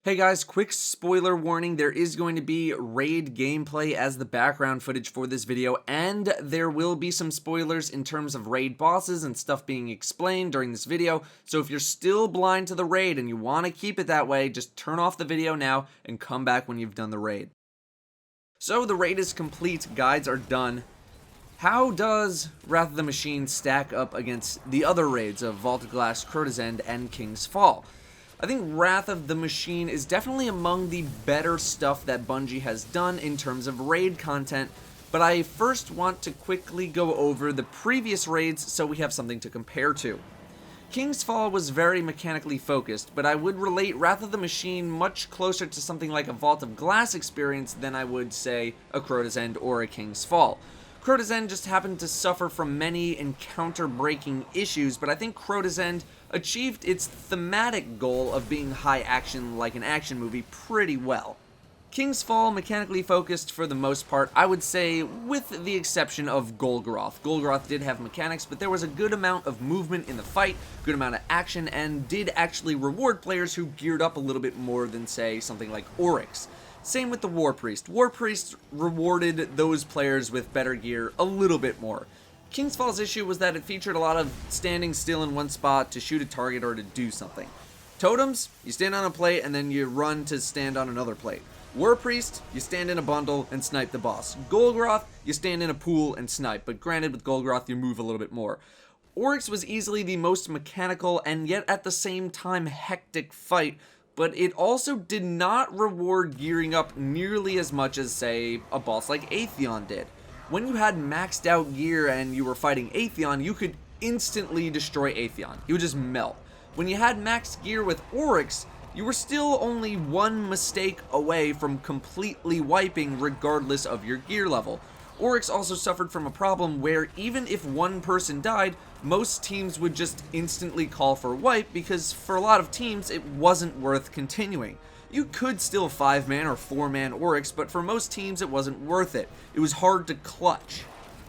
Hey guys, quick spoiler warning, there is going to be raid gameplay as the background footage for this video, and there will be some spoilers in terms of raid bosses and stuff being explained during this video, so if you're still blind to the raid and you want to keep it that way, just turn off the video now and come back when you've done the raid. So the raid is complete, guides are done. How does Wrath of the Machine stack up against the other raids of Vault of Glass, Crota's End, and King's Fall? I think Wrath of the Machine is definitely among the better stuff that Bungie has done in terms of raid content, but I first want to quickly go over the previous raids so we have something to compare to. King's Fall was very mechanically focused, but I would relate Wrath of the Machine much closer to something like a Vault of Glass experience than I would, say, a Crota's End or a King's Fall. Crota's End just happened to suffer from many encounter-breaking issues, but I think Crota's End achieved its thematic goal of being high action like an action movie pretty well. King's Fall, mechanically focused for the most part, I would say, with the exception of Golgoroth. Golgoroth did have mechanics, but there was a good amount of movement in the fight, good amount of action, and did actually reward players who geared up a little bit more than, say, something like Oryx. Same with the War Priest. War Priest rewarded those players with better gear a little bit more. King's Fall's issue was that it featured a lot of standing still in one spot to shoot a target or to do something. Totems, you stand on a plate and then you run to stand on another plate. War Priest, you stand in a bundle and snipe the boss. Golgoroth, you stand in a pool and snipe, but granted with Golgoroth you move a little bit more. Oryx was easily the most mechanical and yet at the same time hectic fight, but it also did not reward gearing up nearly as much as, say, a boss like Atheon did. When you had maxed out gear and you were fighting Atheon, you could instantly destroy Atheon. He would just melt. When you had maxed gear with Oryx, you were still only one mistake away from completely wiping regardless of your gear level. Oryx also suffered from a problem where even if one person died, most teams would just instantly call for wipe because for a lot of teams it wasn't worth continuing. You could still 5-man or 4-man Oryx, but for most teams it wasn't worth it. It was hard to clutch.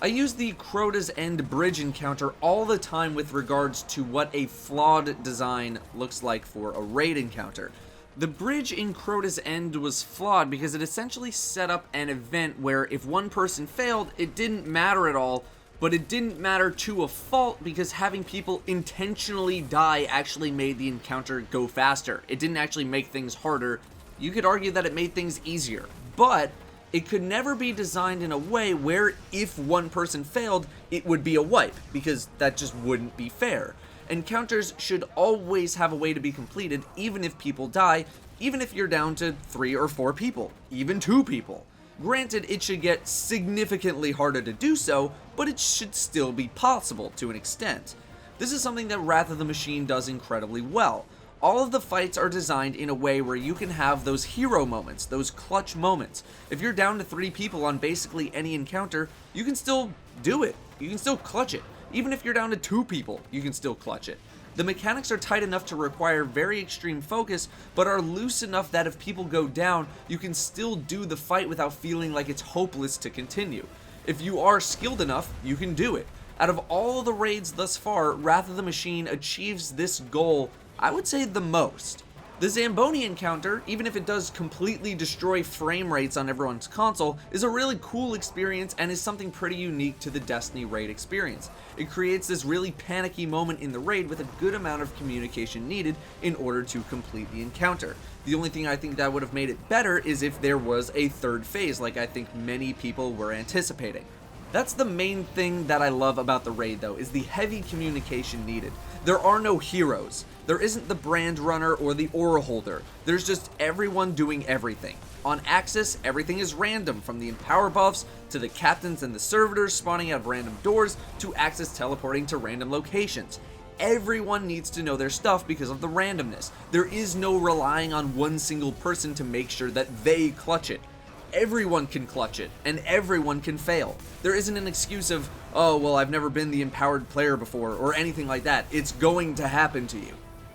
I use the Crota's End bridge encounter all the time with regards to what a flawed design looks like for a raid encounter. The bridge in Crota's End was flawed because it essentially set up an event where if one person failed, it didn't matter at all, but it didn't matter to a fault because having people intentionally die actually made the encounter go faster. It didn't actually make things harder. You could argue that it made things easier, but it could never be designed in a way where if one person failed, it would be a wipe, because that just wouldn't be fair. Encounters should always have a way to be completed, even if people die, even if you're down to 3 or 4 people, even 2 people. Granted, it should get significantly harder to do so, but it should still be possible to an extent. This is something that Wrath of the Machine does incredibly well. All of the fights are designed in a way where you can have those hero moments, those clutch moments. If you're down to 3 people on basically any encounter, you can still do it. You can still clutch it. Even if you're down to 2 people, you can still clutch it. The mechanics are tight enough to require very extreme focus, but are loose enough that if people go down, you can still do the fight without feeling like it's hopeless to continue. If you are skilled enough, you can do it. Out of all the raids thus far, Wrath of the Machine achieves this goal, I would say, the most. The Zamboni encounter, even if it does completely destroy frame rates on everyone's console, is a really cool experience and is something pretty unique to the Destiny raid experience. It creates this really panicky moment in the raid with a good amount of communication needed in order to complete the encounter. The only thing I think that would have made it better is if there was a third phase, like I think many people were anticipating. That's the main thing that I love about the raid though, is the heavy communication needed. There are no heroes. There isn't the brand runner or the aura holder. There's just everyone doing everything. On Axis, everything is random, from the Empower buffs to the captains and the servitors spawning out of random doors to Axis teleporting to random locations. Everyone needs to know their stuff because of the randomness. There is no relying on one single person to make sure that they clutch it. Everyone can clutch it, and everyone can fail. There isn't an excuse of, oh, well, I've never been the empowered player before, or anything like that. It's going to happen to you.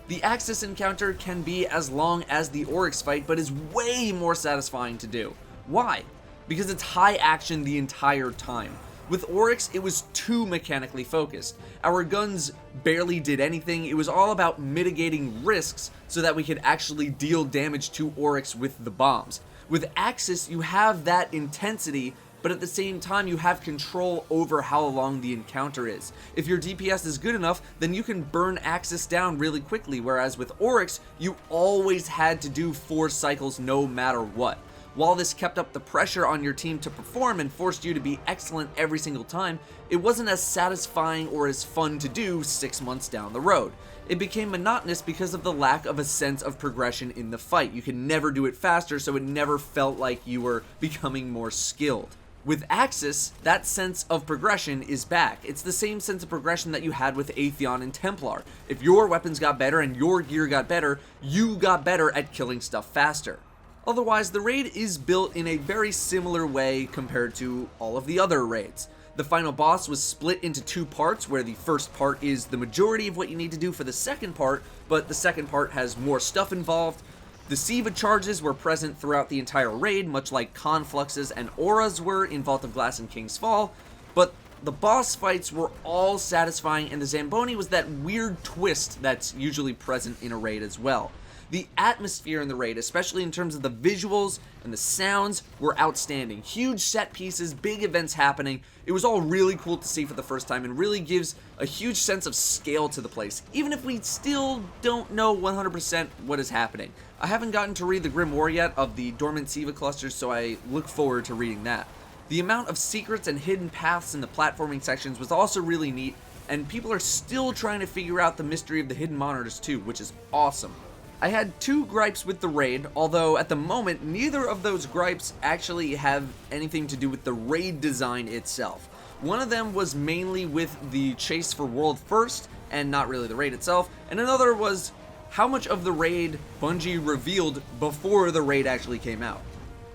The Axis encounter can be as long as the Oryx fight, but is way more satisfying to do. Why? Because it's high action the entire time. With Oryx, it was too mechanically focused. Our guns barely did anything. It was all about mitigating risks so that we could actually deal damage to Oryx with the bombs. With Axis, you have that intensity, but at the same time you have control over how long the encounter is. If your DPS is good enough, then you can burn Axis down really quickly, whereas with Oryx, you always had to do 4 cycles no matter what. While this kept up the pressure on your team to perform and forced you to be excellent every single time, it wasn't as satisfying or as fun to do 6 months down the road. It became monotonous because of the lack of a sense of progression in the fight. You could never do it faster, so it never felt like you were becoming more skilled. With Axis, that sense of progression is back. It's the same sense of progression that you had with Atheon and Templar. If your weapons got better and your gear got better, you got better at killing stuff faster. Otherwise, the raid is built in a very similar way compared to all of the other raids. The final boss was split into 2 parts, where the first part is the majority of what you need to do for the second part, but the second part has more stuff involved. The Siva charges were present throughout the entire raid, much like Confluxes and Auras were in Vault of Glass and King's Fall, but the boss fights were all satisfying, and the Zamboni was that weird twist that's usually present in a raid as well. The atmosphere in the raid, especially in terms of the visuals and the sounds, were outstanding. Huge set pieces, big events happening. It was all really cool to see for the first time and really gives a huge sense of scale to the place, even if we still don't know 100% what is happening. I haven't gotten to read the Grimoire yet of the Dormant Siva clusters, so I look forward to reading that. The amount of secrets and hidden paths in the platforming sections was also really neat, and people are still trying to figure out the mystery of the hidden monitors too, which is awesome. I had 2 gripes with the raid, although at the moment, neither of those gripes actually have anything to do with the raid design itself. One of them was mainly with the chase for World First, and not really the raid itself, and another was how much of the raid Bungie revealed before the raid actually came out.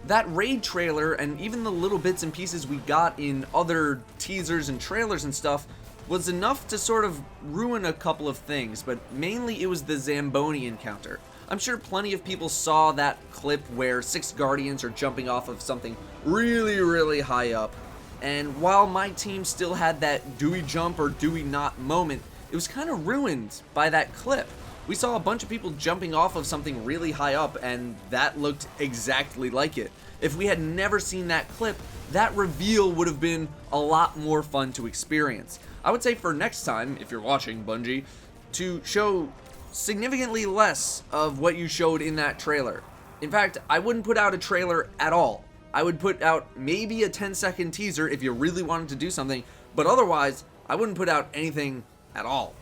That raid trailer, and even the little bits and pieces we got in other teasers and trailers and stuff, was enough to sort of ruin a couple of things, but mainly it was the Zamboni encounter. I'm sure plenty of people saw that clip where 6 Guardians are jumping off of something really high up, and while my team still had that do we jump or do we not moment, it was kind of ruined by that clip. We saw a bunch of people jumping off of something really high up, and that looked exactly like it. If we had never seen that clip, that reveal would have been a lot more fun to experience. I would say for next time, if you're watching Bungie, to show significantly less of what you showed in that trailer. In fact, I wouldn't put out a trailer at all. I would put out maybe a 10-second teaser if you really wanted to do something, but otherwise, I wouldn't put out anything at all.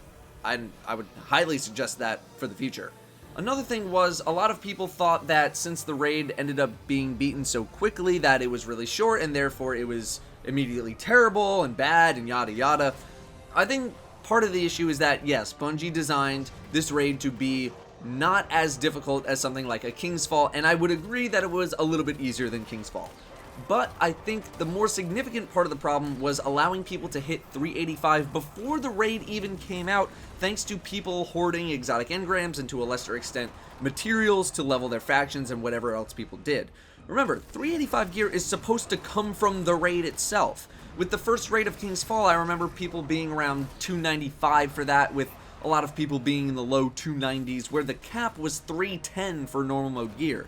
I would highly suggest that for the future. Another thing was, a lot of people thought that since the raid ended up being beaten so quickly that it was really short and therefore it was immediately terrible and bad and yada yada. I think part of the issue is that, yes, Bungie designed this raid to be not as difficult as something like a King's Fall, and I would agree that it was a little bit easier than King's Fall. But I think the more significant part of the problem was allowing people to hit 385 before the raid even came out, thanks to people hoarding exotic engrams and to a lesser extent materials to level their factions and whatever else people did. Remember, 385 gear is supposed to come from the raid itself. With the first raid of King's Fall, I remember people being around 295 for that, with a lot of people being in the low 290s, where the cap was 310 for normal mode gear.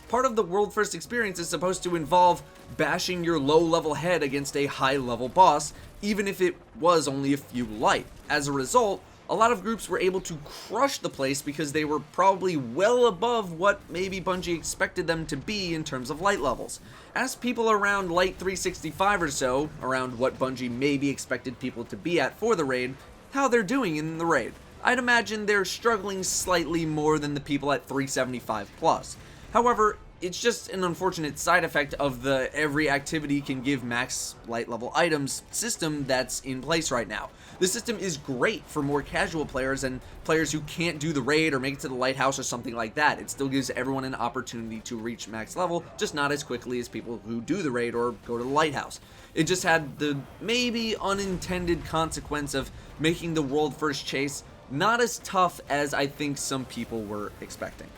Part of the World First experience is supposed to involve bashing your low-level head against a high-level boss, even if it was only a few light. As a result, a lot of groups were able to crush the place because they were probably well above what maybe Bungie expected them to be in terms of light levels. Ask people around light 365 or so, around what Bungie maybe expected people to be at for the raid, how they're doing in the raid. I'd imagine they're struggling slightly more than the people at 375 plus. However, it's just an unfortunate side effect of the every activity can give max light level items system that's in place right now. The system is great for more casual players and players who can't do the raid or make it to the lighthouse or something like that. It still gives everyone an opportunity to reach max level, just not as quickly as people who do the raid or go to the lighthouse. It just had the maybe unintended consequence of making the World First chase not as tough as I think some people were expecting.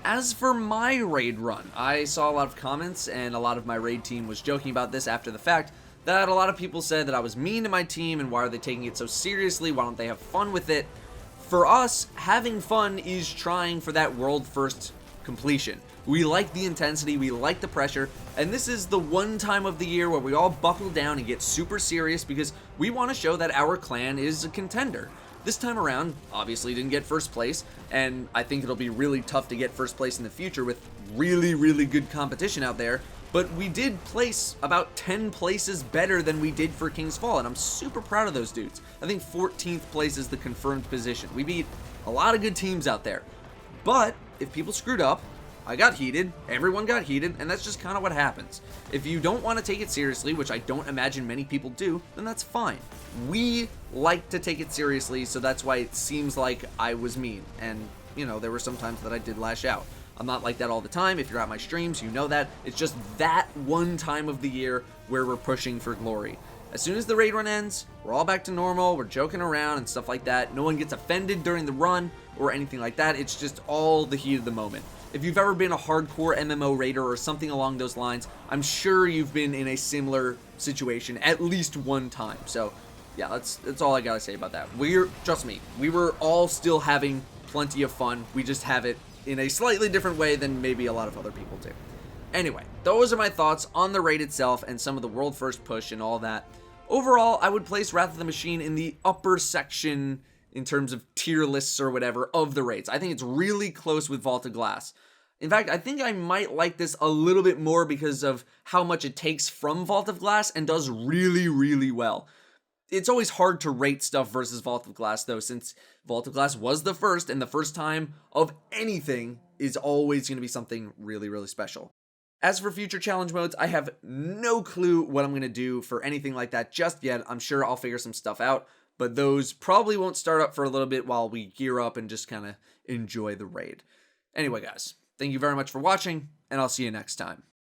As for my raid run, I saw a lot of comments and a lot of my raid team was joking about this after the fact, that a lot of people said that I was mean to my team and why are they taking it so seriously, why don't they have fun with it. For us, having fun is trying for that world first completion. We like the intensity, we like the pressure, and this is the one time of the year where we all buckle down and get super serious because we want to show that our clan is a contender. This time around, obviously didn't get first place, and I think it'll be really tough to get first place in the future with really good competition out there, but we did place about 10 places better than we did for King's Fall, and I'm super proud of those dudes. I think 14th place is the confirmed position. We beat a lot of good teams out there, but if people screwed up, I got heated, everyone got heated, and that's just kind of what happens. If you don't want to take it seriously, which I don't imagine many people do, then that's fine. We like to take it seriously, so that's why it seems like I was mean, and, you know, there were some times that I did lash out. I'm not like that all the time. If you're at my streams, you know that. It's just that one time of the year where we're pushing for glory. As soon as the raid run ends, we're all back to normal, we're joking around and stuff like that. No one gets offended during the run or anything like that. It's just all the heat of the moment. If you've ever been a hardcore MMO raider or something along those lines, I'm sure you've been in a similar situation at least one time. So yeah, that's all I gotta say about that. Trust me, we were all still having plenty of fun. We just have it in a slightly different way than maybe a lot of other people do. Anyway, those are my thoughts on the raid itself and some of the world first push and all that. Overall, I would place Wrath of the Machine in the upper section in terms of tier lists or whatever of the raids. I think it's really close with Vault of Glass. In fact, I think I might like this a little bit more because of how much it takes from Vault of Glass and does really well. It's always hard to rate stuff versus Vault of Glass though, since Vault of Glass was the first, and the first time of anything is always going to be something really special. As for future challenge modes, I have no clue what I'm going to do for anything like that just yet. I'm sure I'll figure some stuff out, but those probably won't start up for a little bit while we gear up and just kind of enjoy the raid. Anyway, guys, thank you very much for watching, and I'll see you next time.